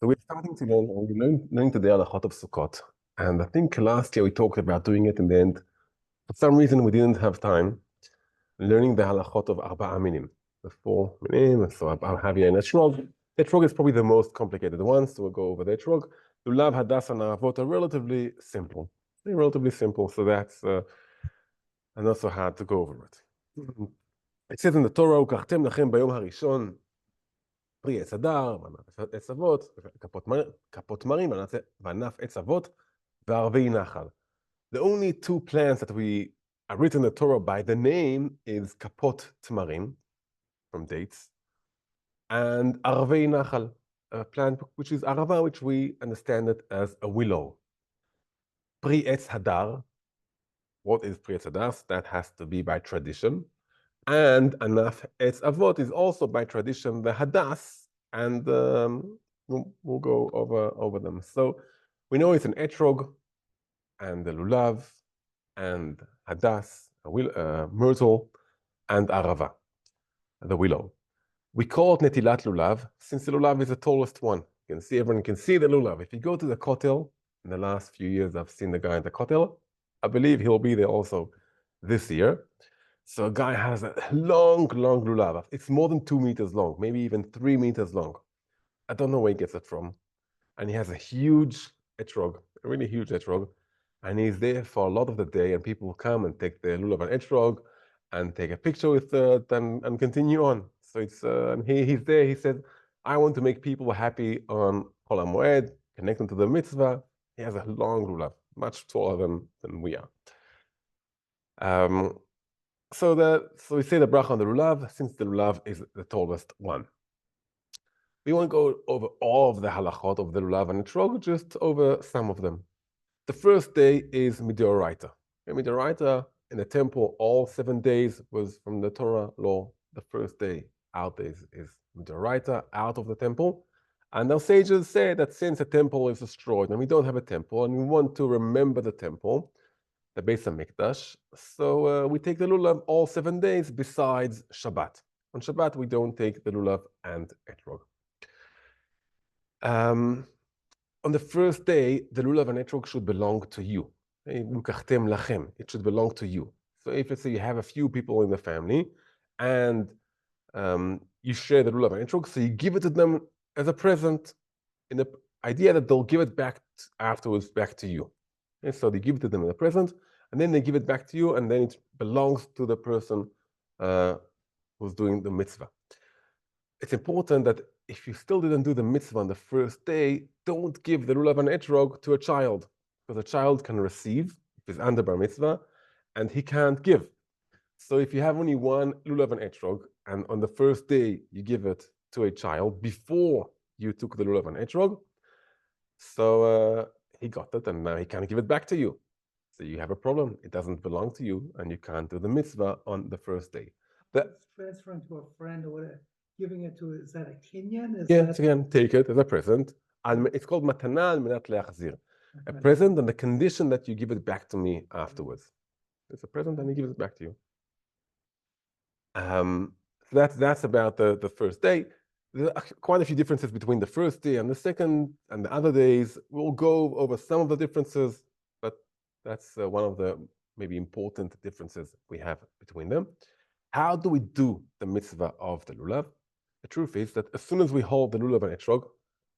So we're starting to learn, or we're learning today Halachot of Sukkot. And I think last year we talked about doing it in the end. For some reason, we didn't have time learning the Halachot of Arba'a Minim. The 4 minim, so Havia and Etrog. Etrog is probably the most complicated one, so we'll go over the Etrog. Lulav, Hadass, and Aravot are relatively simple. They're relatively simple, so that's not so hard to go over it. It says in the Torah, Ukachtem lachem bayom harishon, פרי עץ הדר, וענף עץ אבות, כפות מרים, וענף עץ אבות, וערבי נחל. The only two plants that are written in the Torah by the name is kapot tmarim, from dates, and arvei nachal, a plant which is arava, which we understand it as a willow. Pri etz hadar, what is pri etz hadar? That has to be by tradition. And anaf etz avot is also by tradition the hadas, and we'll go over them. So we know it's an etrog, and the lulav, and hadas, myrtle, and arava, the willow. We call it netilat lulav, since the lulav is the tallest one. You can see, everyone can see the lulav. If you go to the kotel, in the last few years I've seen the guy at the kotel, I believe he'll be there also this year. So a guy has a long lulav. It's more than 2 meters long, maybe even 3 meters long. I don't know where he gets it from. And he has a huge etrog, a really huge etrog. And he's there for a lot of the day, and people will come and take the lulav and etrog and take a picture with it and continue on. So it's and he's there. He said, I want to make people happy on Chol HaMoed, connect them to the mitzvah. He has a long lulav, much taller than we are. So we say the bracha on the lulav, since the lulav is the tallest one. We won't go over all of the halachot of the lulav and etrog, just over some of them. The first day is midoraita. Midoraita in the temple, all 7 days was from the Torah law. The first day out is midoraita, out of the temple. And our sages say that since the temple is destroyed and we don't have a temple and we want to remember the temple, the Beis HaMikdash, so we take the lulav all 7 days besides Shabbat. On Shabbat, we don't take the lulav and etrog. On the first day, the lulav and etrog should belong to you. It should belong to you. So if let's say you have a few people in the family and you share the lulav and etrog, so you give it to them as a present in the idea that they'll give it back afterwards back to you. And so they give it to them as a present, and then they give it back to you, and then it belongs to the person who's doing the mitzvah. It's important that if you still didn't do the mitzvah on the first day, don't give the lulav and etrog to a child, because a child can receive if he's under bar mitzvah, and he can't give. So if you have only one lulav and etrog, and on the first day you give it to a child before you took the lulav and etrog, so he got it, and now he can't give it back to you. So you have a problem. It doesn't belong to you, and you can't do the mitzvah on the first day. Transferring to a friend or whatever, giving it to, is that a kinyan? Yes, again, take it as a present. And it's called matana al menat leachzir. A present on the condition that you give it back to me afterwards. It's a present, and he gives it back to you. So that's about the first day. There are quite a few differences between the first day and the second and the other days. We'll go over some of the differences, but that's one of the maybe important differences we have between them. How do we do the mitzvah of the lulav? The truth is that as soon as we hold the lulav and etrog,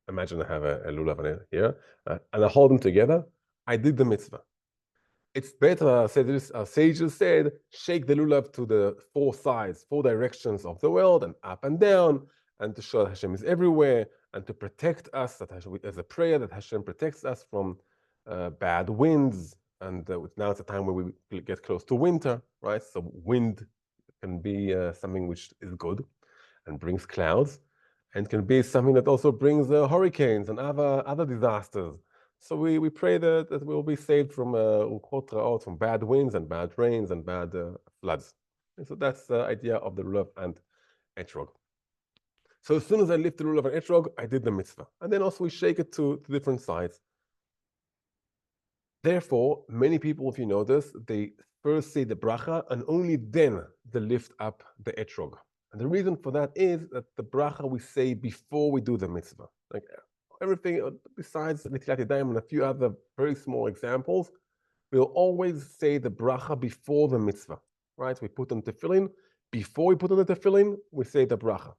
imagine I have a lulav and here, and I hold them together, I did the mitzvah. It's better, our sages said, shake the lulav to the 4 sides, 4 directions of the world, and up and down, and to show that Hashem is everywhere, and to protect us, that Hashem, as a prayer that Hashem protects us from bad winds. And now it's a time where we get close to winter, right? So wind can be something which is good and brings clouds, and can be something that also brings hurricanes and other disasters. So we pray that we'll be saved from from bad winds and bad rains and bad floods. And so that's the idea of the lulav and etrog. So as soon as I lift the lulav and etrog, I did the mitzvah. And then also we shake it to different sides. Therefore, many people, if you notice, they first say the bracha and only then they lift up the etrog. And the reason for that is that the bracha we say before we do the mitzvah. Like everything besides Netilat Yadayim and a few other very small examples, we'll always say the bracha before the mitzvah, right? We put on tefillin. Before we put on the tefillin, we say the bracha.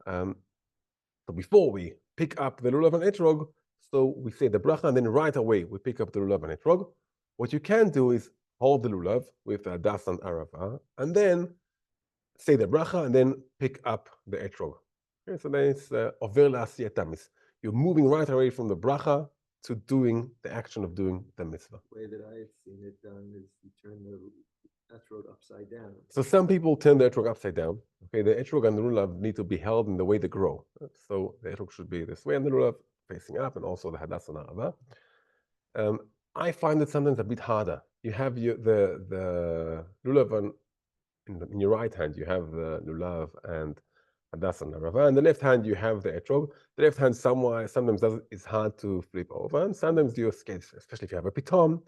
So before we pick up the Lulav and Etrog, so we say the bracha, and then right away we pick up the Lulav and Etrog. What you can do is hold the Lulav with Das and Arava, and then say the bracha, and then pick up the Etrog. Okay, so then it's over la'asiyat tamis. You're moving right away from the bracha to doing the action of doing the mitzvah. The way that I've seen it done is you turn the etrog upside down. So some people turn the etrog upside down. Okay, the etrog and the lulav need to be held in the way they grow. So the etrog should be this way, and the lulav facing up, and also the hadas and arava. I find it sometimes a bit harder. You have the lulav in your right hand. You have the lulav and hadas and arava, and the left hand you have the etrog. The left hand sometimes it's hard to flip over, and sometimes you're scared, especially if you have a pitom,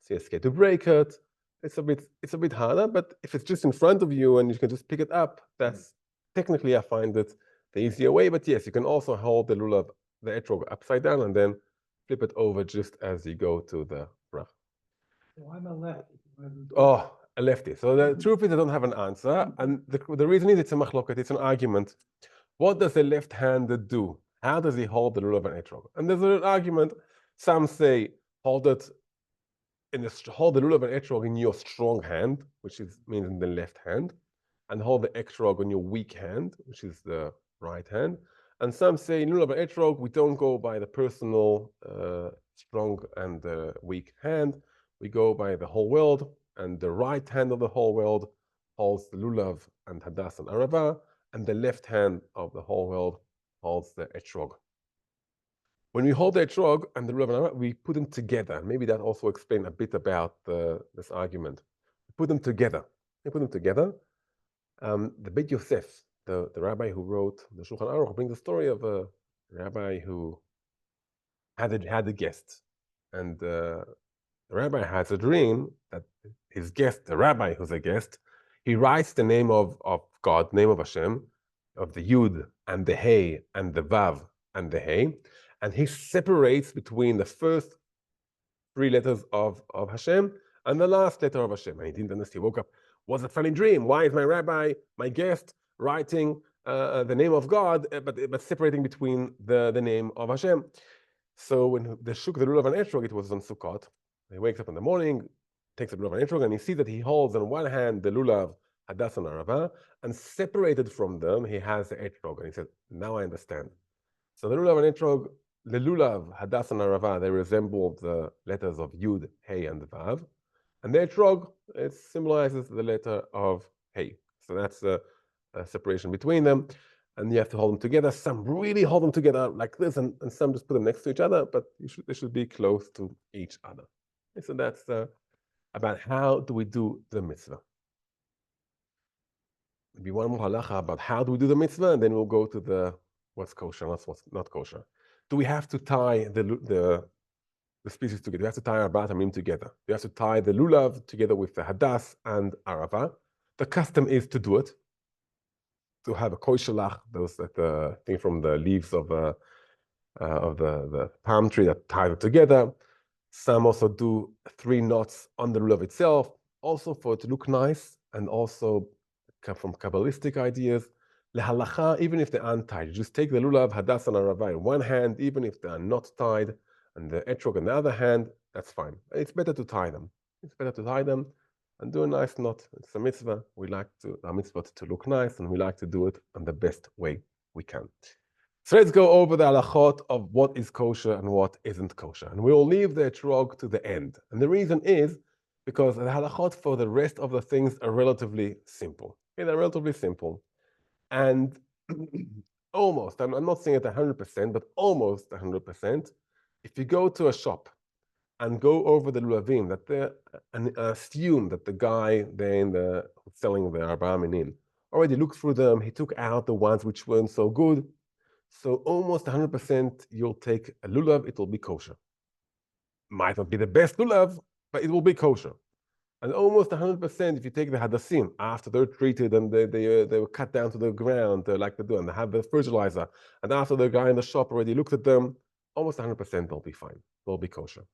so you're scared to break it. It's a bit harder, but if it's just in front of you and you can just pick it up, that's technically I find it the easier way. But yes, you can also hold the lulav, the etrog upside down, and then flip it over just as you go to the bracha. Well, I'm a lefty. Oh, a lefty. So the truth is I don't have an answer, and the reason is it's a machloket, it's an argument. What does the left hand do? How does he hold the lulav and etrog? And there's an argument. Some say hold the lulav and etrog in your strong hand, which means in the left hand, and hold the etrog on your weak hand, which is the right hand. And some say in lulav and etrog, we don't go by the personal strong and weak hand. We go by the whole world, and the right hand of the whole world holds the lulav and hadas and arava, and the left hand of the whole world holds the etrog. When we hold the etrog and the lulav and arava, we put them together. Maybe that also explains a bit about this argument. We put them together. The Beit Yosef, the rabbi who wrote the Shulchan Aruch, brings the story of a rabbi who had a guest, and the rabbi has a dream that his guest, the rabbi who's a guest, he writes the name of God, name of Hashem, of the Yud and the Hey and the Vav and the Hey, and he separates between the first 3 letters of Hashem and the last letter of Hashem. And he didn't understand. He woke up, was a funny dream. Why is my rabbi, my guest, writing the name of God, but separating between the name of Hashem? So when they shook the lulav and etrog, it was on Sukkot. He wakes up in the morning, takes the lulav and etrog, and he sees that he holds on one hand the lulav, hadas and arava, and separated from them, he has the etrog. And he said, now I understand. So the lulav and etrog, the lulav, hadas and arava, they resemble the letters of Yud, Hey, and Vav. And the etrog, it symbolizes the letter of Hey. So that's a separation between them. And you have to hold them together. Some really hold them together like this, and some just put them next to each other, but they should be close to each other. Okay, so that's about how do we do the mitzvah. Maybe one more halacha about how do we do the mitzvah, and then we'll go to what's kosher, what's not kosher. Do we have to tie the species together? Do we have to tie our batamim together? Do we have to tie the lulav together with the hadas and arava? The custom is to do it, to have a kosher, those that thing from the leaves of the palm tree that tie it together. Some also do 3 knots on the lulav itself, also for it to look nice, and also from Kabbalistic ideas. Lehalacha, even if they're untied, you just take the lulav, hadas, and arava in one hand, even if they are not tied, and the etrog in the other hand, that's fine. It's better to tie them. And do a nice knot. It's a mitzvah. We like our mitzvah to look nice, and we like to do it in the best way we can. So let's go over the halachot of what is kosher and what isn't kosher. And we'll leave the etrog to the end. And the reason is because the halachot for the rest of the things are relatively simple. Okay, they're relatively simple. And almost, I'm not saying it 100%, but almost 100%, if you go to a shop and go over the lulavim, and assume that the guy there selling the Arba Minim already looked through them, he took out the ones which weren't so good. So almost 100% you'll take a lulav, it will be kosher. Might not be the best lulav, but it will be kosher. And almost 100% if you take the hadassim after they're treated and they were cut down to the ground like they do, and they have the fertilizer, and after the guy in the shop already looked at them, almost 100% they'll be fine. They'll be kosher.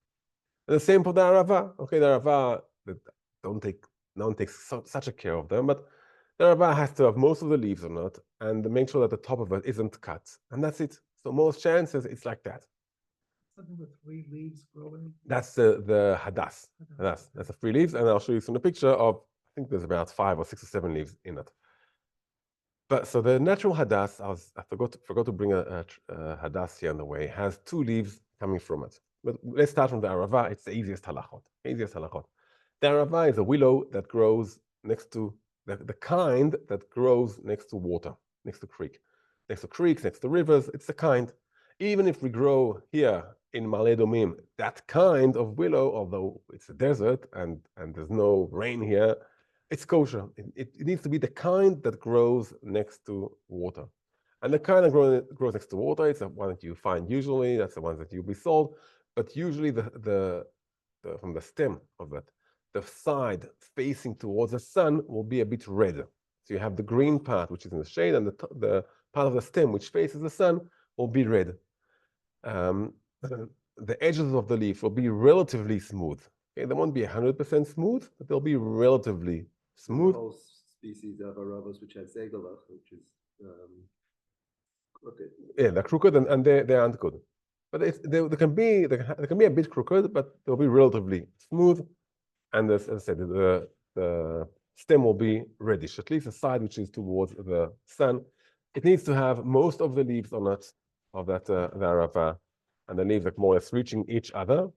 And the same for the arava. Okay, the arava, no one takes such a care of them, but the arava has to have most of the leaves on it and make sure that the top of it isn't cut. And that's it. So most chances it's like that. Something with 3 leaves growing. That's the hadas. That's the 3 leaves, and I'll show you some a picture of, I think there's about 5 or 6 or 7 leaves in it. But so the natural hadas, I forgot to bring a hadas here on the way, has 2 leaves coming from it. But let's start from the arava. It's the easiest halachot. The arava is a willow that grows next to the kind that grows next to water, next to creeks, next to rivers. It's the kind. Even if we grow here in Ma'ale Adumim that kind of willow, although it's a desert and there's no rain here, it's kosher. It needs to be the kind that grows next to water. And the kind that grows next to water, it's the one that you find usually, that's the one that you'll be sold. But usually from the stem of it, the side facing towards the sun will be a bit red. So you have the green part, which is in the shade, and the part of the stem which faces the sun will be red. The edges of the leaf will be relatively smooth. Okay, they won't be 100% smooth, but they'll be relatively smooth. Whole species of aravos which have zegalach, which is crooked. Yeah, they're crooked and they aren't good. But they can be a bit crooked, but they'll be relatively smooth. And as I said, the stem will be reddish, at least the side which is towards the sun. It needs to have most of the leaves on it, of that the arava, and the leaves are more or less reaching each other.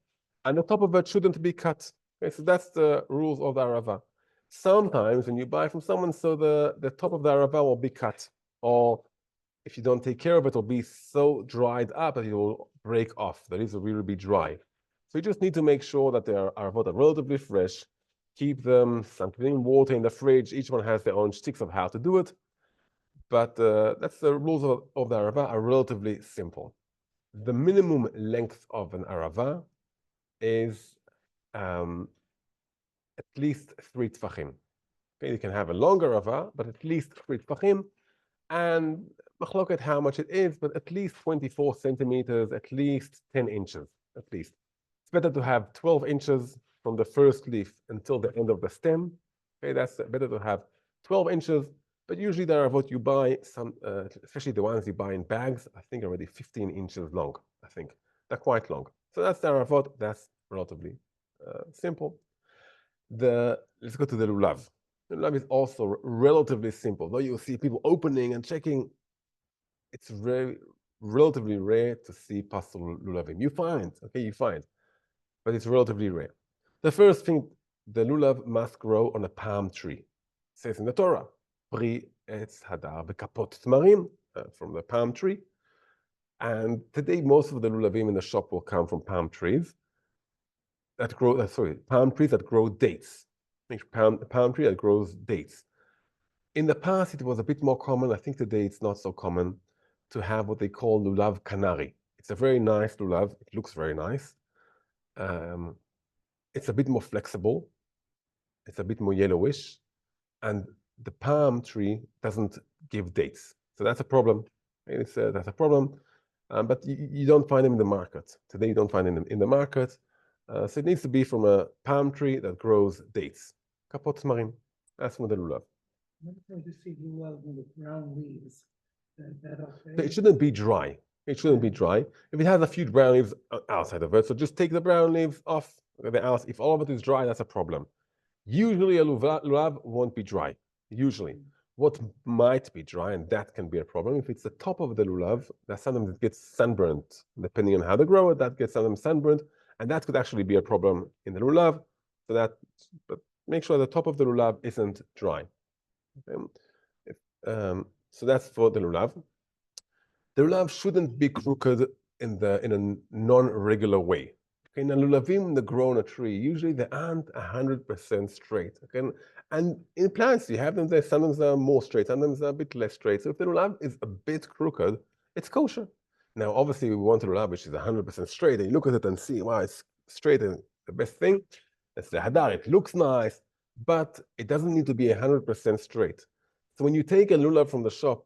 And the top of it shouldn't be cut. Okay, so that's the rules of the arava. Sometimes when you buy from someone, so the top of the arava will be cut, or if you don't take care of it, it'll be so dried up that it will break off. The leaves will really be dry. So you just need to make sure that they are relatively fresh. Keep them some clean water in the fridge. Each one has their own tricks of how to do it. But that's the rules of the arava are relatively simple. The minimum length of an arava is at least 3 tfachim. Okay, you can have a longer arava, but at least 3 tfachim. And look at how much it is, but at least 24 centimeters, at least 10 inches, at least. It's better to have 12 inches from the first leaf until the end of the stem. Okay, that's better to have 12 inches, but usually there are what you buy, especially the ones you buy in bags, I think already 15 inches long, I think. They're quite long. So that's the aravot, that's relatively simple. Let's go to the lulav. The lulav is also relatively simple, though you'll see people opening and checking. It's relatively rare to see pasul lulavim. You find, but it's relatively rare. The first thing, the lulav must grow on a palm tree. It says in the Torah, pri etz hadar bekapot tmarim, from the palm tree. And today, most of the lulavim in the shop will come from palm trees that grow, palm trees that grow dates. Palm tree that grows dates. In the past, it was a bit more common. I think today it's not so common to have what they call lulav canary. It's a very nice lulav. It looks very nice. It's a bit more flexible. It's a bit more yellowish. And the palm tree doesn't give dates. So that's a problem. That's a problem. But you don't find them in the market. Today, you don't find them in the market. So it needs to be from a palm tree that grows dates. Kapot tmarim. That's from the lulav. Many times you see lulav with brown leaves. That okay? It shouldn't be dry. It shouldn't be dry. If it has a few brown leaves outside of it, so just take the brown leaves off. If all of it is dry, that's a problem. Usually a lulav won't be dry. Usually. What might be dry, and that can be a problem, if it's the top of the lulav, that sometimes it gets sunburnt. Depending on how they grow it, that gets sometimes sunburnt, and that could actually be a problem in the lulav. But make sure the top of the lulav isn't dry. Okay? So that's for the lulav. The lulav shouldn't be crooked in a non-regular way. Okay, now lulavim that grow on a tree, usually they aren't 100% straight. Okay, and in plants you have them there. Sometimes they're more straight, sometimes they're a bit less straight. So if the lulav is a bit crooked, it's kosher. Now, obviously, we want a lulav which is 100% straight, and you look at it and see, wow, it's straight and the best thing. That's the hadar. It looks nice, but it doesn't need to be 100% straight. So when you take a lulav from the shop,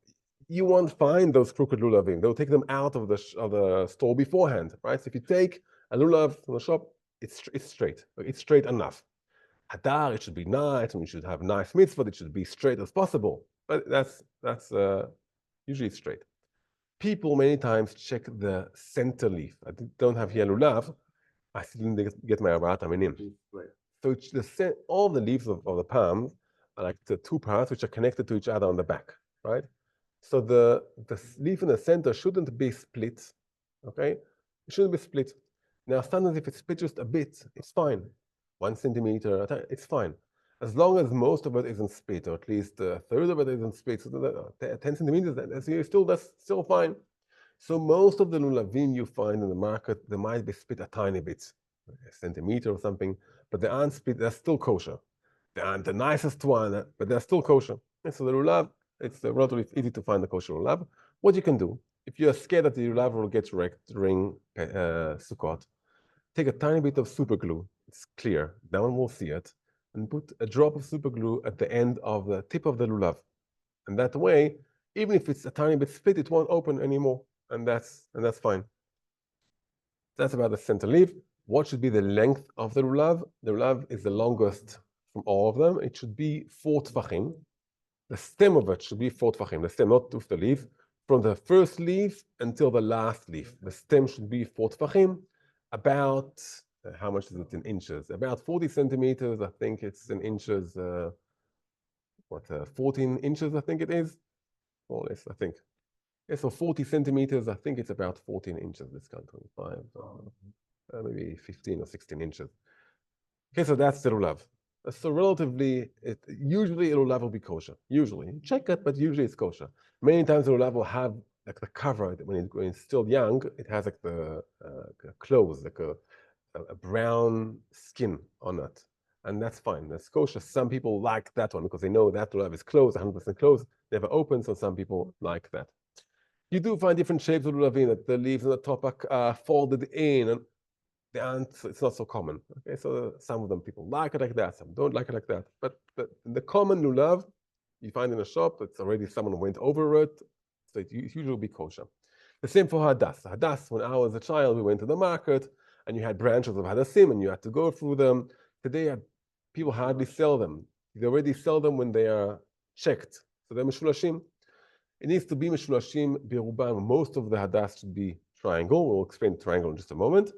you won't find those crooked lulavim. They'll take them out of the store beforehand, right? So if you take a lulav from the shop, it's straight. It's straight enough. Hadar, it should be nice, and we should have nice mitzvot. It should be straight as possible. But that's usually straight. People many times check the center leaf. I don't have here lulav. I still didn't get my arat aminim. Right. So it's all the leaves of the palm are like the two parts which are connected to each other on the back, right? So the leaf in the center shouldn't be split, okay? It shouldn't be split. Now, sometimes if it's split just a bit, it's fine. 1 centimeter, it's fine. As long as most of it isn't split, or at least a third of it isn't split, so 10 centimeters, that's still fine. So most of the lulavim you find in the market, they might be split a tiny bit, a centimeter or something, but they aren't split, they're still kosher. They aren't the nicest one, but they're still kosher. And so the lulav, it's relatively easy to find the kosher lulav. What you can do, if you're scared that the lulav will get wrecked during Sukkot, take a tiny bit of super glue. It's clear, no one will see it, and put a drop of super glue at the end of the tip of the lulav. And that way, even if it's a tiny bit split, it won't open anymore, and that's fine. That's about the center leaf. What should be the length of the lulav? The lulav is the longest from all of them. It should be 4 tfachim. The stem of it should be 4 tfachim. The stem, not just the leaf. From the first leaf until the last leaf, the stem should be 4 tfachim. About, how much is it in inches? About 40 centimeters, I think it's in inches, 14 inches, I think it is, more or less, I think. Yeah, so 40 centimeters, I think it's about 14 inches, this kind, 25, maybe 15 or 16 inches. Okay, so that's the lulav. So relatively, usually a lulav will be kosher. Usually, check it, but usually it's kosher. Many times the lulav will have like the cover when it's still young. It has like the clothes, like a brown skin on it, and that's fine. That's kosher. Some people like that one because they know that lulav is closed, 100% closed, never open. So some people like that. You do find different shapes of lulavim, that the leaves on the top are folded in, and it's not so common. Okay, so some of them people like it like that, some don't like it like that. But the common lulav you find in a shop, it's already someone went over it, so it usually will be kosher. The same for hadas. Hadas, when I was a child, we went to the market, and you had branches of hadassim, and you had to go through them. Today, people hardly sell them. They already sell them when they are checked. So they're mishulashim. It needs to be mishulashim birubam. Most of the hadas should be triangle. We'll explain the triangle in just a moment.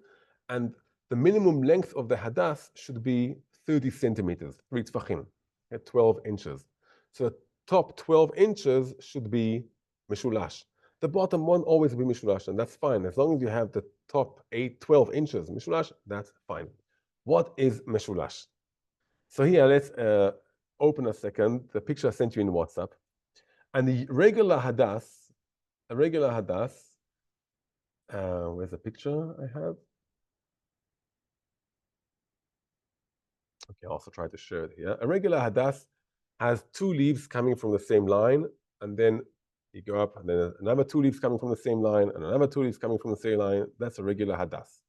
And the minimum length of the hadas should be 30 centimeters, 3 tfachim, at 12 inches. So the top 12 inches should be mishulash. The bottom one always be mishulash, and that's fine. As long as you have the top 12 inches mishulash, that's fine. What is mishulash? So here, let's open a second, the picture I sent you in WhatsApp. And the regular hadas, where's the picture I have? Okay, I'll also try to share it here. A regular hadas has 2 leaves coming from the same line, and then you go up, and then another 2 leaves coming from the same line, and another 2 leaves coming from the same line. That's a regular hadas.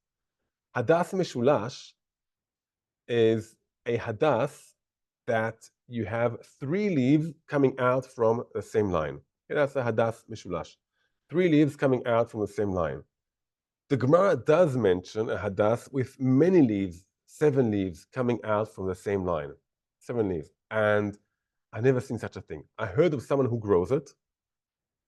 Hadas mishulash is a hadas that you have 3 leaves coming out from the same line. Okay, that's a hadas mishulash. 3 leaves coming out from the same line. The Gemara does mention a hadas with many leaves, 7 leaves coming out from the same line. 7 leaves. And I've never seen such a thing. I heard of someone who grows it,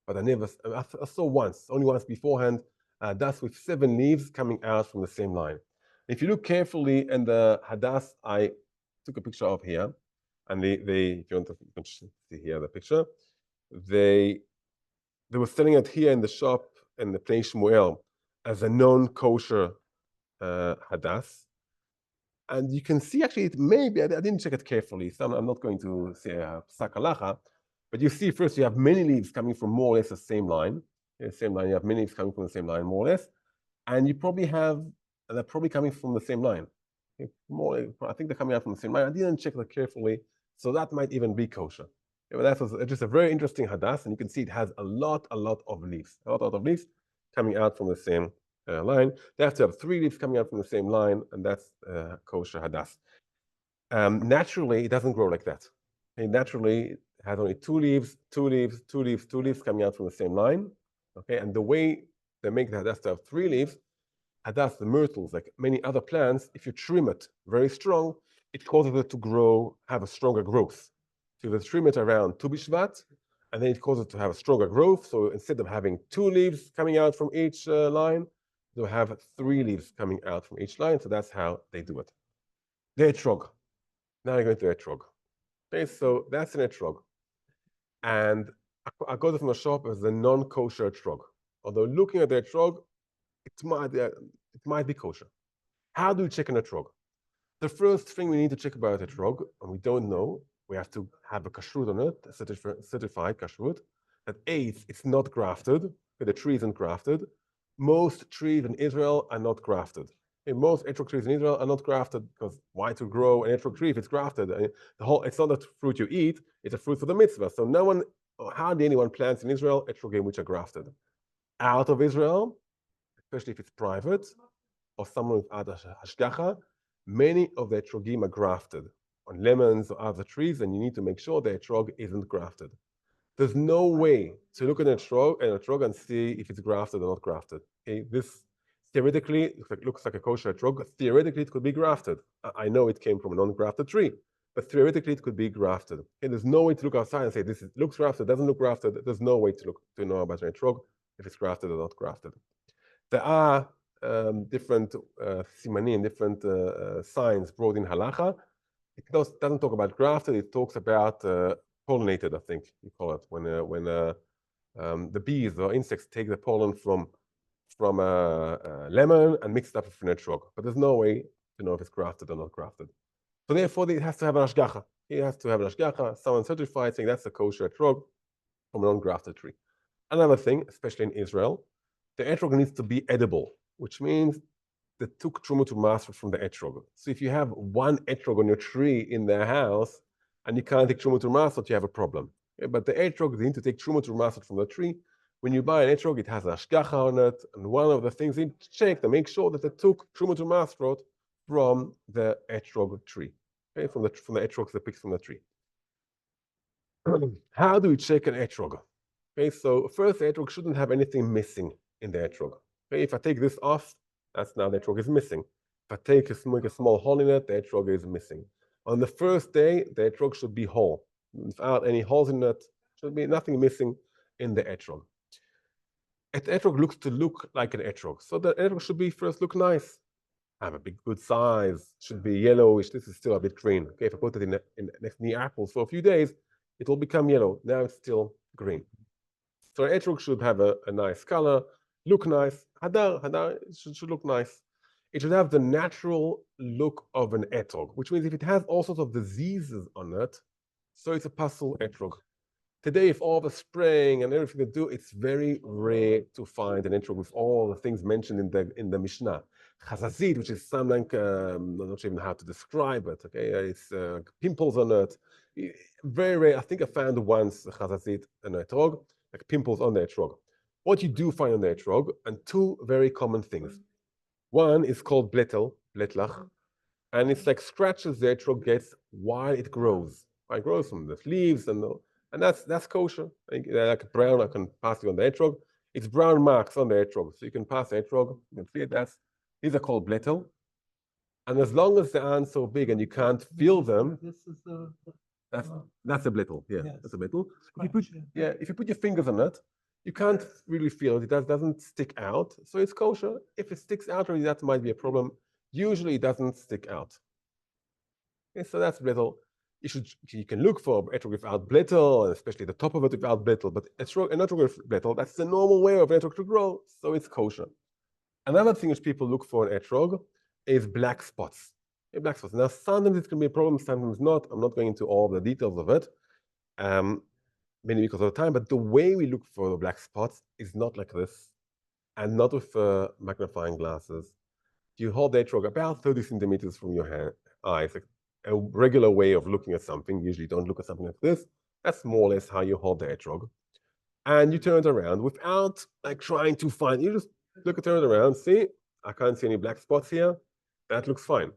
but I saw only once beforehand, a hadas with 7 leaves coming out from the same line. If you look carefully in the hadas I took a picture of here, and if you want to see here the picture, they were selling it here in the shop in the Pnei Shmuel as a non-kosher hadas. And you can see actually, it maybe, I didn't check it carefully, so I'm not going to say psak halacha, but you see first you have many leaves coming from more or less the same line. The same line, you have many leaves coming from the same line, more or less. And you probably have, they're probably coming from the same line. I think they're coming out from the same line. I didn't check that carefully, so that might even be kosher. But that was just a very interesting hadas, and you can see it has a lot of leaves. A lot of leaves coming out from the same line. They have to have 3 leaves coming out from the same line, and that's kosher hadas. Naturally, it doesn't grow like that. And naturally, it has only two leaves coming out from the same line. Okay, and the way they make the hadass to have three leaves, hadass, the myrtles, like many other plants, if you trim it very strong, it causes it to grow, have a stronger growth. So you trim it around Tu B'Shvat, and then it causes it to have a stronger growth. So instead of having two leaves coming out from each line, they'll have three leaves coming out from each line. So that's how they do it. The Etrog. Now I go to Etrog. Okay, so that's an Etrog. And I got it from the shop as a non-kosher Etrog. Although looking at the Etrog, it might be kosher. How do we check an Etrog? The first thing we need to check about Etrog, and we don't know, we have to have a kashrut on it, a certified kashrut, that A, it's not grafted, the tree isn't grafted. Most trees in Israel are not grafted. Okay, most Etrog trees in Israel are not grafted because why to grow an Etrog tree if it's grafted? It's not a fruit you eat, it's a fruit for the mitzvah. So no one, hardly anyone plants in Israel Etrogim which are grafted. Out of Israel, especially if it's private, or someone without hashgacha, many of the etrogim are grafted on lemons or other trees, and you need to make sure the etrog isn't grafted. There's no way to look at an etrog and see if it's grafted or not grafted. Okay, this theoretically looks like a kosher etrog. Theoretically, it could be grafted. I know it came from a non-grafted tree, but theoretically, it could be grafted. Okay, there's no way to look outside and say this looks grafted, doesn't look grafted. There's no way to know about an etrog if it's grafted or not grafted. There are different simanim, different signs brought in halacha. It doesn't talk about grafted. It talks about pollinated. I think you call it when the bees or insects take the pollen from a lemon and mix it up with an etrog. But there's no way to know if it's grafted or not grafted. So therefore, it has to have an hashgacha. It has to have an hashgacha. Someone certified saying that's a kosher etrog from a non-grafted tree. Another thing, especially in Israel, the etrog needs to be edible, which means they took truma to master from the etrog. So if you have one etrog on your tree in their house and you can't take truma to master, you have a problem. Okay? But the etrog, they need to take truma to master from the tree. When you buy an etrog, it has a hashgacha on it, and one of the things you check to make sure that they took truma to master from the etrog tree, okay? From the etrogs they picked from the tree. How do we check an etrog? Okay, so first, the etrog shouldn't have anything missing in the etrog. Okay, if I take this off, that's now the etrog is missing. If I make a small hole in it, the etrog is missing. On the first day, the etrog should be whole. Without any holes in it, should be nothing missing in the etrog. The etrog looks to look like an etrog. So the etrog should be first look nice. Have a big good size, should be yellowish. This is still a bit green. Okay, if I put it next to the apples for a few days, it will become yellow. Now it's still green. So an etrog should have a nice color, look nice. Hadar should look nice. It should have the natural look of an etrog, which means if it has all sorts of diseases on it, so it's a pasul etrog. Today, if all the spraying and everything they do, it's very rare to find an etrog with all the things mentioned in the Mishnah. Chazazit, which is some like, I'm not sure even how to describe it. Okay, it's pimples on it. Very rare. I think I found once a chazazit and an etrog, like pimples on the etrog. What you do find on the etrog, and two very common things. One is called bletlach, and it's like scratches the etrog gets while it grows. It grows from the leaves and that's kosher. Like brown, I can pass it on the etrog. It's brown marks on the etrog, so you can pass the etrog. You can see it. These are called blettel. And as long as they aren't so big and you can't feel them, This is the. that's a blettel. Yeah, Yes. that's a blettel. Scratch, If you put your fingers on it, you can't really feel it. It doesn't stick out, so it's kosher. If it sticks out, already that might be a problem. Usually, it doesn't stick out. Okay, so that's blettel. You can look for etrog without blettel, and especially the top of it without blettel. But an etrog with blettel, that's the normal way of etrog to grow, so it's kosher. Another thing which people look for in etrog is black spots. Okay, black spots. Now, sometimes it can be a problem, sometimes not. I'm not going into all the details of it, mainly because of the time. But the way we look for the black spots is not like this, and not with magnifying glasses. You hold the etrog about 30 centimeters from your eyes, like a regular way of looking at something. Usually, don't look at something like this. That's more or less how you hold the etrog, and you turn it around without like trying to find. You just turn it around. See, I can't see any black spots here. That looks fine.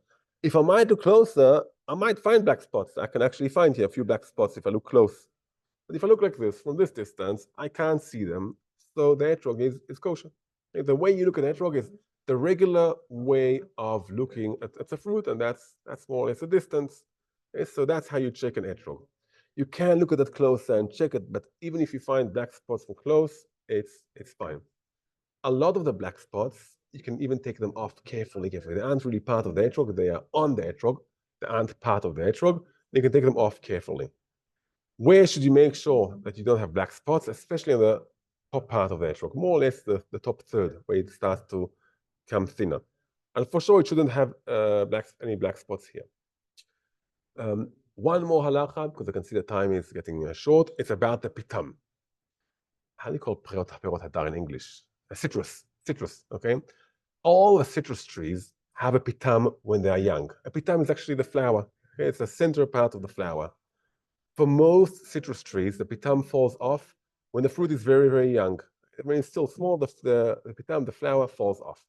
If I might look closer, I might find black spots. I can actually find here a few black spots if I look close. But if I look like this, from this distance, I can't see them. So the etrog is kosher. Okay, the way you look at etrog is the regular way of looking at a fruit, and that's more or less a distance. Okay, so that's how you check an etrog. You can look at it closer and check it, but even if you find black spots from close, it's fine. A lot of the black spots, you can even take them off carefully. They aren't really part of the etrog. They are on the etrog. They aren't part of the etrog. You can take them off carefully. Where should you make sure that you don't have black spots, especially on the top part of the etrog, more or less the top third, where it starts to become thinner. And for sure, it shouldn't have any black spots here. One more halacha, because I can see the time is getting short. It's about the pitam. How do you call perot hadar in English? A citrus, okay? All the citrus trees have a pitam when they are young. A pitam is actually the flower. Okay? It's the center part of the flower. For most citrus trees, the pitam falls off when the fruit is very, very young. When it's still small, the pitam, the flower falls off.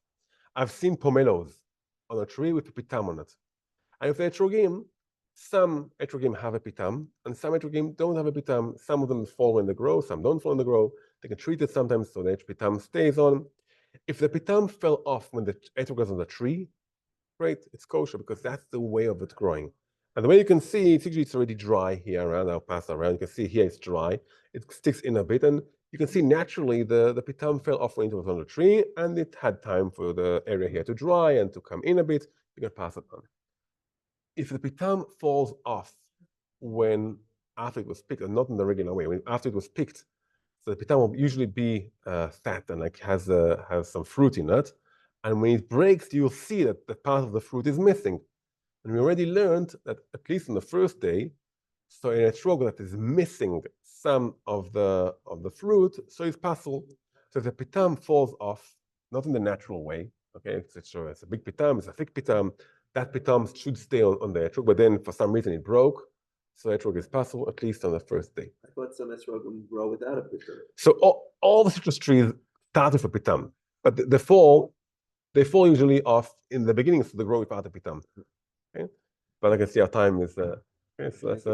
I've seen pomelos on a tree with a pitam on it. And with the etrogim, some etrogim have a pitam, and some etrogim don't have a pitam. Some of them fall when they grow, some don't fall when they grow. They can treat it sometimes so the pitam stays on. If the pitam fell off when the etrog is on the tree, great, it's kosher because that's the way of it growing. And the way you can see, it's already dry here around. I'll pass around. You can see here it's dry. It sticks in a bit, and you can see naturally the pitam fell off when it was on the tree, and it had time for the area here to dry and to come in a bit. You can pass it on. If the pitam falls off when after it was picked, and not in the regular way, after it was picked, so the pitam will usually be fat and like has some fruit in it. And when it breaks, you'll see that the part of the fruit is missing. And we already learned that at least on the first day, so in a etrog that is missing some of the fruit, so it's possible. So the pitam falls off, not in the natural way. Okay, it's a big pitam, it's a thick pitam. That pitam should stay on the etrog, but then for some reason it broke. So etrog is possible at least on the first day. I thought some etrog grow without a pitam. So all the citrus trees start with a pitam, but they fall usually off in the beginning, so they grow without a pitam. Okay, but I can see our time is. Okay, so that's